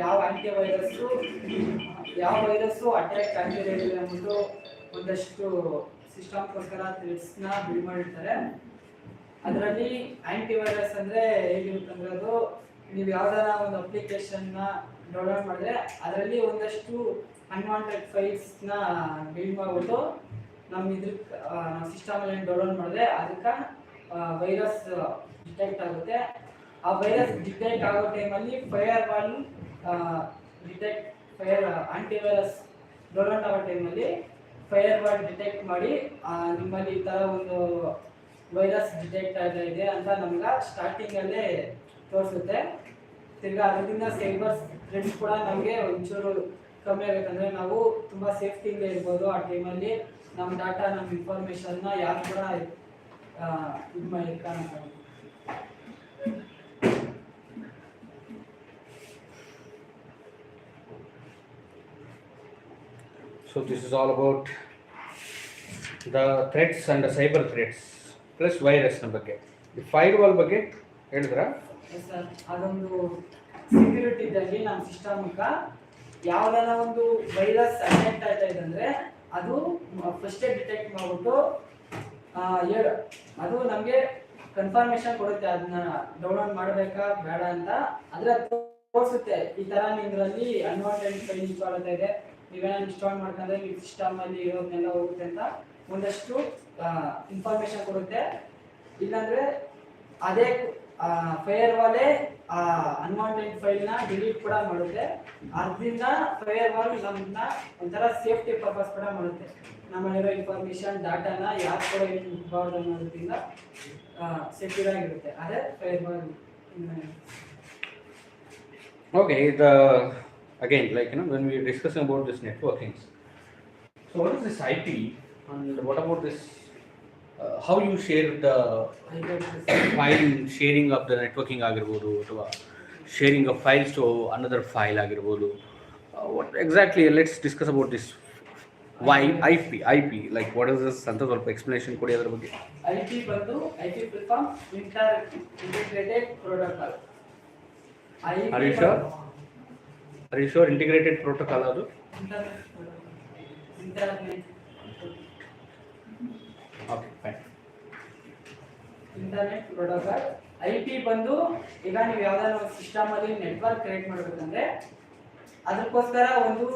ಯಾವ virus attack ಆಗಿರೋದಿಲ್ಲ ಅಂದ್ಬಿಟ್ಟು ಒಂದಷ್ಟು ಸಿಸ್ಟಮ್ಗೋಸ್ಕರ ಥ್ರೆಡ್ಸ್ನ ಬಿಲ್ಡ್ ಮಾಡಿರ್ತಾರೆ. ಅದರಲ್ಲಿ ಆಂಟಿವೈರಸ್ ಅಂದರೆ ಹೇಗಿರುತ್ತೆ ಅಂದರೆ, ಅದು ನೀವು ಯಾವ್ದಾರ ಒಂದು ಅಪ್ಲಿಕೇಶನ್ನ ಡೌನ್ಲೋಡ್ ಮಾಡಿದ್ರೆ ಅದರಲ್ಲಿ ಒಂದಷ್ಟು ಅನ್ವಾಂಟೆಡ್ ಫೈಲ್ಸ್ನ ಬಿಲ್ಡ್ ಮಾಡಿಬಿಟ್ಟು ನಮ್ಮ ಸಿಸ್ಟಮಲ್ಲಿ ಡೌನ್ಲೋಡ್ ಮಾಡಿದ್ರೆ ಅದಕ್ಕೆ ವೈರಸ್ ಡಿಟೆಕ್ಟ್ ಆಗುತ್ತೆ. ಆ ವೈರಸ್ ಡಿಟೆಕ್ಟ್ ಆಗೋ ಟೈಮಲ್ಲಿ ಆಂಟಿವೈರಸ್ ಡೌನ್ಲೋಡ್ ಆಗೋ ಟೈಮಲ್ಲಿ ಫೈರ್ವಾಲ್ ಡಿಟೆಕ್ಟ್ ಮಾಡಿ ನಿಮ್ಮಲ್ಲಿ ಈ ಥರ ಒಂದು ವೈರಸ್ ಡಿಟೆಕ್ಟ್ ಇದೆ ಅಂತ ನಮ್ಗೆ ಸ್ಟಾರ್ಟಿಂಗಲ್ಲೇ ತೋರಿಸುತ್ತೆ. ತಿರ್ಗಾ ಅದರಿಂದ ಸೈಬರ್ ಥ್ರೆಟ್ಸ್ ಕೂಡ ನಮಗೆ ಒಂಚೂರು ಕಮ್ಮಿ ಆಗುತ್ತೆ. ಅಂದರೆ ನಾವು ತುಂಬ ಸೇಫ್ಟಿಯಿಂದ ಇರ್ಬೋದು. ಆ ಟೈಮಲ್ಲಿ ನಮ್ಮ ಡಾಟಾ, ನಮ್ಮ ಇನ್ಫಾರ್ಮೇಷನ್ನ ಯಾರು ಕೂಡ ಇದು ಮಾಡಿ ಕಾಣುತ್ತೆ. So this is all about the threats and the cyber threats plus virus ಬಗ್ಗೆ. ಈ ಫೈರ್ವಾಲ್ ಬಗ್ಗೆ ಹೇಳಿದ್ರಾ ಸರ್? ಅದೊಂದು ಸೆಕ್ಯೂರಿಟಿ ಇದ್ದಲ್ಲಿ ನಮ್ಮ ಸಿಸ್ಟಮ್ಗೆ ಯಾವ್ದಾರ ಒಂದು ವೈರಸ್ ಅಟ್ಯಾಕ್ ಆಗ್ತಾ ಇದೆ ಅಂದರೆ ಅದು ಫಸ್ಟೇ ಡಿಟೆಕ್ಟ್ ಮಾಡಿಬಿಟ್ಟು ಅದು ನಮಗೆ ಕನ್ಫರ್ಮೇಷನ್ ಕೊಡುತ್ತೆ. ಅದನ್ನ ಡೌನ್ಲೋಡ್ ಮಾಡಬೇಕಾ ಬೇಡ ಅಂತ ಆದರೆ ತೋರಿಸುತ್ತೆ, ಈ ಥರ ನಿಮ್ಮದ್ರಲ್ಲಿ ಅನ್ವಾಂಟೆಡ್ ಫೈಲ್ ಇನ್ಸ್ಟಾಲ್ ಆಗ್ತಾ ಇದೆ, ನೀವೇನೋ ಇನ್ಸ್ಟಾಲ್ ಮಾಡ್ಕೊಂಡ್ರೆ ನಿಮ್ಮ ಸಿಸ್ಟಮಲ್ಲಿ ಇರೋದನ್ನೆಲ್ಲ ಹೋಗುತ್ತೆ ಅಂತ ಒಂದಷ್ಟು ಇನ್ಫಾರ್ಮೇಷನ್ ಕೊಡುತ್ತೆ. ಇಲ್ಲಾಂದರೆ ಅದೇ ಫೈರ್ವಾಲೇ ಅನ್ವಾಂಟೆಡ್ ಫೈಲ್ನ ಡಿಲೀಟ್ ಕೂಡ ಮಾಡುತ್ತೆ. ಅದರಿಂದ ಫೈರ್ವಾಲ್ ನಮ್ಮನ್ನ ಒಂಥರ ಸೇಫ್ಟಿ ಪರ್ಪಸ್ ಕೂಡ ಮಾಡುತ್ತೆ. ನಮ್ಮಲ್ಲಿರೋ ಇನ್ಫಾರ್ಮೇಷನ್ ಡಾಟಾನ ಯಾರು ಕೂಡ ಇರಬಾರ್ದು ಅನ್ನೋದ್ರಿಂದ ಸೆಕ್ಯೂರ್ ಆಗಿರುತ್ತೆ. ಅದೇ firewall. Okay, again, like when we are discussing about this networking, so what is this IP and what about this how you share the file sharing of the networking ಆಗಿರಬಹುದು ಅಥವಾ sharing of files to another file ಆಗಿರಬಹುದು. What exactly, let's discuss about this why IP like what is this ಅಂತ ಸ್ವಲ್ಪ explanation ಕೊಡಿ ಅದರ ಬಗ್ಗೆ. IP ಬಂದು IP full form integrated protocol. Are you sure integrated protocol ಅದು? Okay, fine. Internet protocol. IP ಬಂದು ಈಗ ನೀವು ಯಾವ್ದಾದ್ರು ಒಂದು ಸಿಸ್ಟಮ್ ಅಲ್ಲಿ ನೆಟ್ವರ್ಕ್ ಕ್ರಿಯೇಟ್ ಮಾಡಬೇಕಂದ್ರೆ ಅದಕ್ಕೋಸ್ಕರ ಒಂದು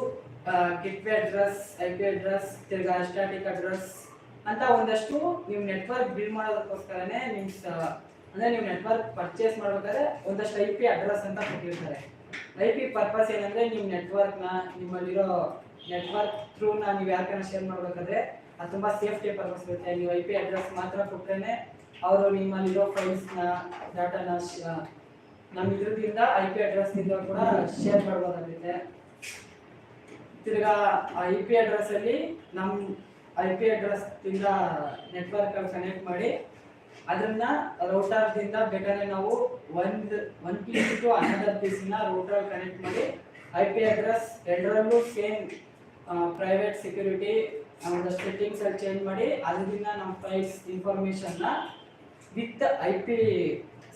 ಗೆಟ್ವೇ ಅಡ್ರೆಸ್, IP ಅಡ್ರೆಸ್, ತಿರ್ಗಾ ಸ್ಟ್ಯಾಟಿಕ್ ಅಡ್ರೆಸ್ ಅಂತ ಒಂದಷ್ಟು ನೀವು ನೆಟ್ವರ್ಕ್ ಬಿಲ್ಡ್ ಮಾಡೋದಕ್ಕೋಸ್ಕರನೇ ಅಂದ್ರೆ ನೀವು ನೆಟ್ವರ್ಕ್ ಪರ್ಚೇಸ್ ಮಾಡ್ಬೇಕಾದ್ರೆ ಒಂದಷ್ಟು IP ಅಡ್ರೆಸ್ ಅಂತ ಕೊಟ್ಟಿರ್ತಾರೆ. IP ಪರ್ಪಸ್ ಏನಂದ್ರೆ ನಿಮ್ಮ ನೆಟ್ವರ್ಕ್ನ, ನಿಮ್ಮಲ್ಲಿರೋ ನೆಟ್ವರ್ಕ್ ಥ್ರೂನ ನೀವು ಯಾರ್ಕನ್ನ ಶೇರ್ ಮಾಡಬೇಕಾದ್ರೆ ಅದು ತುಂಬ ಸೇಫ್ಟಿ ಪರ್ಪಸ್ ಇರುತ್ತೆ. ನೀವು IP ಅಡ್ರೆಸ್ ಮಾತ್ರ ಕೊಟ್ಟರೆ ಅವರು ನಿಮ್ಮಲ್ಲಿರೋ ಫೈಲ್ಸ್ನ, ಡಾಟಾನ ನಮ್ಮ ಇದ್ರದಿಂದ IP ಅಡ್ರೆಸ್ನಿಂದ ಕೂಡ ಶೇರ್ ಮಾಡ್ಬೋದಾಗುತ್ತೆ. ತಿರ್ಗಾ IP ಅಡ್ರೆಸ್ಸಲ್ಲಿ ನಮ್ಮ IP ಅಡ್ರೆಸ್ದಿಂದ ನೆಟ್ವರ್ಕ್ ಕನೆಕ್ಟ್ ಮಾಡಿ ಅದನ್ನ ರೌಟರ್ದಿಂದ ಬೇಕಾದ್ರೆ ನಾವು ಒಂದು ಪೀಸ್ ಟು ಅನದರ್ ಪೀಸ್ನ ರೌಟರ್ ಕನೆಕ್ಟ್ ಮಾಡಿ IP ಅಡ್ರೆಸ್ ಎರಡರಲ್ಲೂ ಸೇಮ್ ಪ್ರೈವೇಟ್ ಸೆಕ್ಯೂರಿಟಿ ಒಂದು ಸೆಟ್ಟಿಂಗ್ಸ್ ಅಲ್ಲಿ ಚೇಂಜ್ ಮಾಡಿ ಅದರಿಂದ ನಮ್ಮ ಫೈಲ್ಸ್ ಇನ್ಫಾರ್ಮೇಷನ್ನ ವಿತ್ IP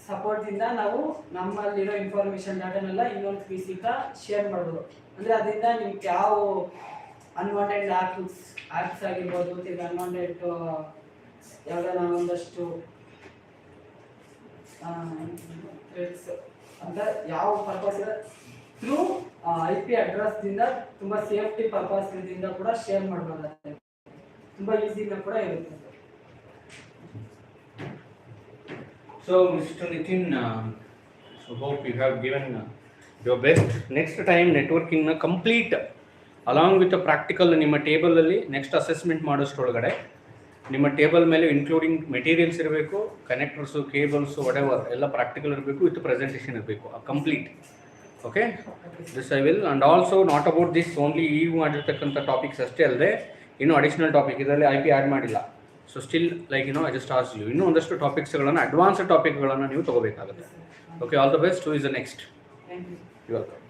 ಸಪೋರ್ಟಿಂದ ನಾವು ನಮ್ಮಲ್ಲಿರೋ ಇನ್ಫಾರ್ಮೇಷನ್ ಡಾಟಾನೆಲ್ಲ ಇನ್ನೊಂದು ಪೀಸಿಗೆ ಶೇರ್ ಮಾಡ್ಬೋದು. ಅಂದರೆ ಅದರಿಂದ ನಿಮ್ಗೆ ಯಾವ ಅನ್ವಾಂಟೆಡ್ ಆ್ಯಪ್ಸ್ ಆಗಿರ್ಬೋದು, ತಿರ್ಗಿ ಅನ್ವಾಂಟೆಡ್ ಯಾವುದಾರ ಒಂದಷ್ಟು ಅಂತ ಯಾವ ಪರ್ಪಸ್ ಥ್ರೂ IP ಅಡ್ರೆಸ್ದಿಂದ ತುಂಬ ಸೇಫ್ಟಿ ಪರ್ಪಸ್ದಿಂದ ಕೂಡ ಶೇರ್ ಮಾಡ್ಬೋದಾಗುತ್ತೆ. ತುಂಬ ಈಸಿಯಿಂದ ಕೂಡ ಇರುತ್ತೆ. So Mr. Nitin, so hope you have given your best. Next time networking na complete along with the practical ನಿಮ್ಮ ಟೇಬಲ್ ಅಲ್ಲಿ ನೆಕ್ಸ್ಟ್ ಅಸೆಸ್ಮೆಂಟ್ ಮಾಡೋಷ್ಟೊಳಗಡೆ ನಿಮ್ಮ ಟೇಬಲ್ ಮೇಲೆ ಇನ್ಕ್ಲೂಡಿಂಗ್ ಮೆಟೀರಿಯಲ್ಸ್ ಇರಬೇಕು, ಕನೆಕ್ಟರ್ಸು, ಕೇಬಲ್ಸು, ವಾಟೆವರ್ ಎಲ್ಲ ಪ್ರಾಕ್ಟಿಕಲ್ ಇರಬೇಕು, ವಿತ್ ಪ್ರೆಸೆಂಟೇಷನ್ ಇರಬೇಕು complete. Okay, this I will. And also not about this only ಈ ಮಾಡಿರ್ತಕ್ಕಂಥ ಟಾಪಿಕ್ಸ್ ಅಷ್ಟೇ ಅಲ್ಲದೆ ಇನ್ನೂ ಅಡಿಷ್ನಲ್ ಟಾಪಿಕ್ ಇದರಲ್ಲಿ IP ಆ್ಯಡ್ ಮಾಡಿಲ್ಲ. So still like I just as you ಇನ್ನೂ ಒಂದಷ್ಟು ಟಾಪಿಕ್ಸ್ಗಳನ್ನು, ಅಡ್ವಾನ್ಸ್ಡ್ ಟಾಪಿಕ್ಗಳನ್ನು ನೀವು ತೊಗೋಬೇಕಾಗುತ್ತೆ. Okay, all the best. Who is the next? You welcome.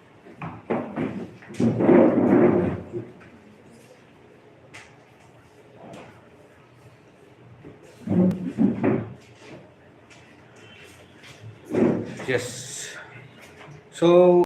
Yes. So